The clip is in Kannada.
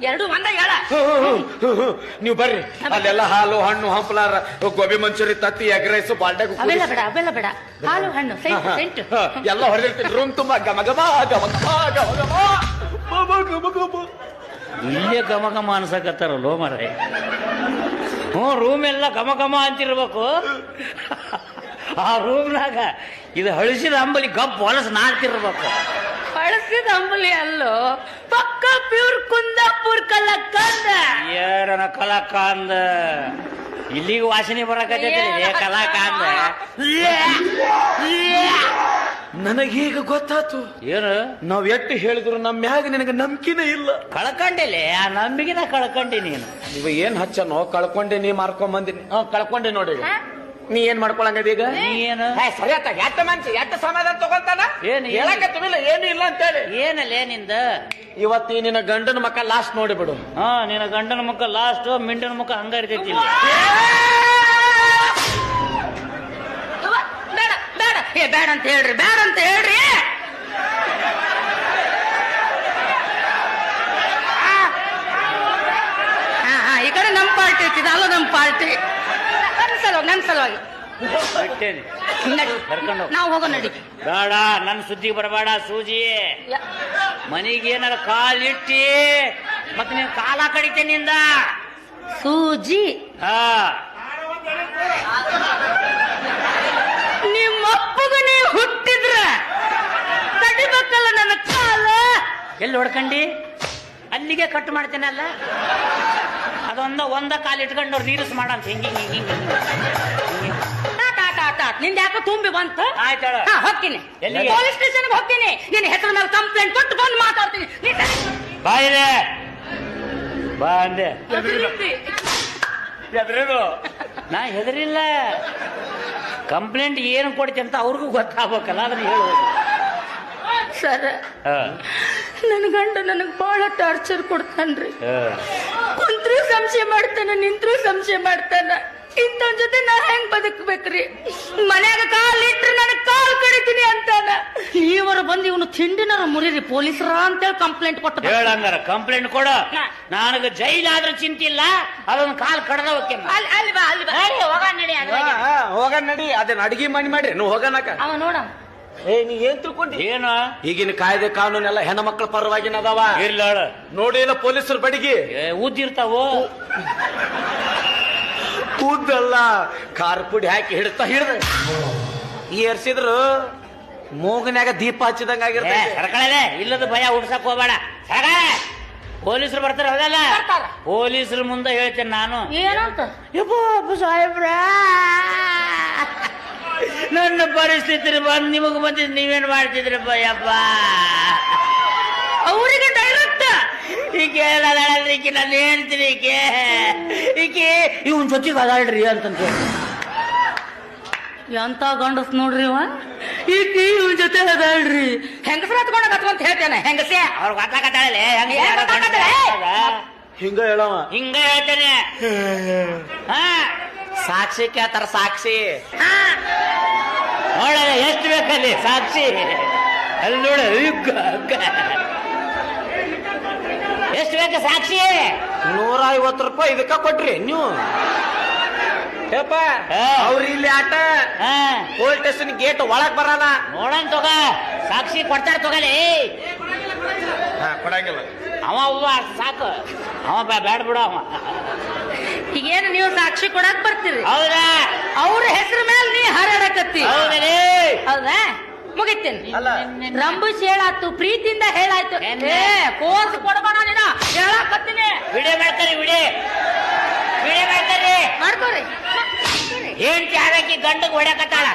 ಎರಡು ಒಂದ ಹೇಳ. ನೀವು ಬರ್ರಿ, ಅಲ್ಲೆಲ್ಲ ಹಾಲು ಹಣ್ಣು ಹಂಪಲಾರ ಗೋಬಿ ಮಂಚೂರಿ ತತ್ತಿ ಎಗ್ ರೈಸ್ ಬಾಲ್ಡ್ಯಾಗ ಅವೆಲ್ಲ ಬೇಡ, ಅವೆಲ್ಲ ಬೇಡ. ಹಾಲು ಹಣ್ಣು ಸೆಂಟು ಎಲ್ಲ ಹೊಡೆದಿರ್ತೀನಿ. ರೂಮ್ ತುಂಬಾ ಗಮ ಗಮ ಗಮ ಗಮ ಗಮ ಗಮ. ಇಲ್ಲೇ ಘಮ ಘಮ ಅನ್ಸಕತ್ತಾರಲ್ಲೋ ಮಾರಾಯ. ರೂಮ್ ಎಲ್ಲ ಘಮ ಘಮ ಅಂತಿರ್ಬೇಕು. ಆ ರೂಮ್ನಾಗ ಇದು ಹಳಸಿದ ಅಂಬಲಿ ಗಪ್ ಹೊಲಸ್ ನಾಡ್ತಿರ್ಬೇಕು. ಬಳಸಿದ ಅಂಬಲಿ ಅಲ್ಲೋ, ಪಕ್ಕ ಪ್ಯೂರ್ ಕುಂದಾಪುರ್ ಕಲಕಂದ. ಏರನ ಕಲಾಕಾಂದ ಇಲ್ಲಿಗೆ ವಾಸನೆ ಬರಕತ್ತೈತಿ ಕಲಾಕಾಂದ. ನನಗೀಗ ಗೊತ್ತಾತು ಏನು ನಾವ್ ಎಷ್ಟು ಹೇಳಿದ್ರು ನಮ್ಮ ಮ್ಯಾಗ ನಿನಗೆ ನಂಬಿಕೆನೇ ಇಲ್ಲ. ಕಳ್ಕಂಡಿಲ್ಲ, ಆ ನಂಬಿಕೆನ ಕಳ್ಕೊಂಡಿ ನೀನು. ಇವ ಏನ್ ಹಚ್ಚನೋ ಕಳ್ಕೊಂಡೆ, ನೀ ಮಾರ್ಕೊಂಡ್ ಬಂದಿನಿ. ಕಳ್ಕೊಂಡೆ ನೋಡಿ. ನೀ ಏನ್ ಮಾಡ್ಕೊಳಂಗದ ಈಗ? ಏನು ಸರಿಯಾತ ಎಟ್ಟ ಮನ್ಸಿ ಎಟ್ಟ ಸಮಾಧಾನ ತಗೊಂತಾನ. ಏನು ಹೇಳಕತ್ತಿಲ್ಲ ಏನು ಇಲ್ಲ ಅಂತೇಳಿ. ಏನಲ್ಲೇ ನಿಂದ ಇವತ್ತಿ ನಿನ್ನ ಗಂಡನ ಮಕ್ಕ ಲಾಸ್ಟ್ ನೋಡಿಬಿಡು. ನಿನ್ನ ಗಂಡನ ಮುಖ ಲಾಸ್ಟ್, ಮಿಂಡನ ಮುಖ ಹಂಗ ಇರ್ತೈತಿ. ಬೇಡ ಬೇಡ ಬೇಡ ಅಂತ ಹೇಳ್ರಿ, ಬೇಡ ಅಂತ ಹೇಳ್ರಿ. ಈ ಕಡೆ ನಮ್ ಪಾರ್ಟಿ ಐತಿ, ಅಲ್ಲ ನಮ್ ಪಾರ್ಟಿ. ನನ್ ಸಲುವಾಗಿ ನಾವು ಹೋಗೋ ನಡಿ. ಬೇಡ, ನನ್ನ ಸುದ್ದಿಗೆ ಬರಬೇಡ ಸೂಜಿ. ಮನಿಗೆ ಏನಾರ ಕಾಲಿಟ್ಟಿ ಮತ್ತೆ ನೀನ್ ಕಾಲ ಕಡಿತೇನಿಂದ ಸೂಜಿ. ನಿಮ್ಮಪ್ಪಗ ನೀವು ಹುಟ್ಟಿದ್ರ ತಡಿಬೇಕಲ್ಲ ನನ್ನ ಕಾಲ. ಎಲ್ಲಿ ಹೊಡ್ಕಂಡಿ? ಅಲ್ಲಿಗೆ ಕಟ್ ಮಾಡ್ತೇನಲ್ಲ. ಒಂದ ಕಾಲು ಇಟ್ಕೊಂಡವ್ರು ನೀರಸ್ ಮಾಡಂತ ಹಿಂಗ ಹಿಂಗ ನಿಂದ ಯಾಕೆ ತುಂಬಿ ಬಂತು? ಆಯ್ತಾಳ ಹೋಗ್ತೀನಿ, ಪೊಲೀಸ್ ಸ್ಟೇಷನ್ ಹೋಗ್ತೀನಿ. ನಿನ್ನ ಹೆಸರ ಮೇಲೆ ಕಂಪ್ಲೇಂಟ್ ಕೊಟ್ಟು ಬಂದು ಮಾತಾಡ್ತೀನಿ. ಬಾಯಿದೆ ಬಾ ಅಂದೆ. ನಾ ಹೆದರಿಲ್ಲ. ಕಂಪ್ಲೇಂಟ್ ಏನು ಕೊಡ್ತಿ ಅಂತ ಅವ್ರಿಗೂ ಗೊತ್ತಾಗ್ಬೇಕಲ್ಲ, ಅದನ್ನ ಹೇಳುವುದು. ಸರ್, ನನ್ನ ಗಂಡ ನನಗ್ ಬಹಳ ಟಾರ್ಚರ್ ಕೊಡ್ತಾನ್ರಿ. ಕುಂತ್ರು ಸಂಶಯ ಮಾಡ್ತಾನ, ನಿಂತ್ರು ಸಂಶಯ ಮಾಡ್ತಾನ. ಇಂಥ ಜೊತೆ ನಾ ಹೆಂಗ್ ಬದುಕ್ಬೇಕ್ರಿ? ಮನ್ಯಾಗ ಕಾಲಿಟ್ರೆ ನನಗ್ ಕಾಲ್ ಕಡಿತೀನಿ ಅಂತಾನ. ಇವರ ಬಂದು ಇವನು ತಿಂಡಿನಾರ ಮುರಿರಿ ಪೊಲೀಸರ ಅಂತೇಳಿ ಕಂಪ್ಲೇಂಟ್ ಕೊಟ್ಟ. ಹೇಳಂಗಾರ ಕಂಪ್ಲೇಂಟ್ ಕೊಡು. ನನಗ ಜೈಲಾದ್ರೂ ಚಿಂತಿಲ್ಲ, ಅದೊಂದು ಕಾಲ್ ಕಡದ ಹೋಗ್ಯ. ಅಲ್ಲಿ ಬಾ, ಅಲ್ಲಿ ಬಾ, ಹೋಗ ನಡಿ. ಹೋಗ ನಡಿ. ಅದನ್ನ ಅಡಿಗೆ ಮಾಡ್ರಿ ನೀವು ಹೋಗನಕ. ಅವ ನೋಡ, ನೀ ಏನ್ ತಿಳ್ಕೊಂಡಿ? ಏನು ಈಗಿನ ಕಾಯ್ದೆ ಕಾನೂನೆಲ್ಲ ಹೆಣ್ಮಕ್ಳ ಪರವಾಗಿನ ಅದಾವ. ಇಲ್ಲ ನೋಡಿ, ಇಲ್ಲ ಪೊಲೀಸರು ಬಡಿಗೆ ಊದಿರ್ತಾವು. ಕೂದಲ್ಲ ಖಾರ ಪುಡಿ ಹಾಕಿ ಹಿಡ್ದ ಏರ್ಸಿದ್ರು ಮೂಗನ್ಯಾಗ ದೀಪ ಹಚ್ಚಿದಂಗ ಸರ್ಕಳದೆ. ಇಲ್ಲದ ಭಯ ಹುಡ್ಸಕ್ ಹೋಗ್ಬೇಡ. ಪೊಲೀಸರು ಬರ್ತಾರ, ಹೌದಲ್ಲ? ಪೊಲೀಸರ ಮುಂದೆ ಹೇಳ್ತೇನೆ ನಾನು. ಏನಂತ? ಸಾಹೇಬ್ರ, ನನ್ನ ಪರಿಸ್ಥಿತಿ ಬಂದು ನಿಮಗ್ ಬಂದಿದ್ ನೀವೇನ್ ಮಾಡ್ತಿದ್ರಪ್ಪ? ಯಪ್ಪ, ಅವರಿಗೆ ಡೈರೆಕ್ಟ್ ಈಕೆ ಅದಾಳ್ರಿ, ಈಕೆ ನಾನು ಹೇಳ್ತೀನಿ, ಈಕೆ ಇವನ್ ಜೊತೆಗೆ ಅದಾಳ್ರಿ ಅಂತಂತ. ಎಂತ ಗಂಡಸ್ ನೋಡ್ರಿ ಇವ. ಈಕಿ ಇವನ್ ಜೊತೆ ಅದಾಳ್ರಿ. ಹೆಂಗಸರ ಹತ್ಕೊಂಡ ಕತ್ಕೊಂತ ಹೇಳ್ತೇನೆ. ಹೆಂಗಸೆ ಅವ್ರ ಗೊತ್ತಾಗತ್ತಾಳೆ. ಹಿಂಗ ಹೇಳವ, ಹಿಂಗ ಹೇಳ್ತೇನೆ. ಸಾಕ್ಷಿ ಕೇಳ್ತಾರ, ಸಾಕ್ಷಿ ನೋಡ ಎಷ್ಟು ಬೇಕಲ್ಲಿ ಸಾಕ್ಷಿ. ಅಲ್ಲಿ ನೋಡ ಎಷ್ಟು ಬೇಕು ಸಾಕ್ಷಿ? 150 ರೂಪಾಯಿ ಇದಕ್ಕ ಕೊಟ್ರಿ ನೀವು. ಅವ್ರ ಇಲ್ಲಿ ಆಟ ಪೊಲೀಸ್ ಸ್ಟೇಷನ್ ಗೇಟ್ ಒಳಗ್ ಬರಲ್ಲ. ನೋಡನ್ ತಗ, ಸಾಕ್ಷಿ ಕೊಡ್ತಾರ ತಗಲಿ. ಕೊಡಂಗಿಲ್ಲ ಅವ ಸಾಕು, ಅವ ಬ್ಯಾಡ ಬಿಡು. ಅವ ಈಗೇನು ನೀವು ಸಾಕ್ಷಿ ಕೊಡಕ್ ಬರ್ತೀರಿ? ಹೌದಾ? ಅವ್ರ ಹೆಸರ ಮೇಲೆ ನೀ ಹಾರಾಡಕತ್ತಿ. ಹೌದಾ? ಹೌದಾ? ಮುಗಿತೇನೆ. ರಂಬುಷ್ ಹೇಳಾತು, ಪ್ರೀತಿಯಿಂದ ಹೇಳಾಯ್ತು. ಕೋರ್ಸ್ ಕೊಡಬೇಡ ನೀನು, ಹೇಳಕತ್ತೀನಿ. ವಿಡಿಯೋ ಮಾಡ್ತಾರೆ, ವಿಡಿಯೋ ಮಾಡ್ತಾರೆ. ಮಾಡ್ಕೋರಿ. ಏನ್ ಚಾರಕ್ಕೆ ಗಂಡಗ್ ಹೊಡ್ಯಾಕತ್ತಾಳ.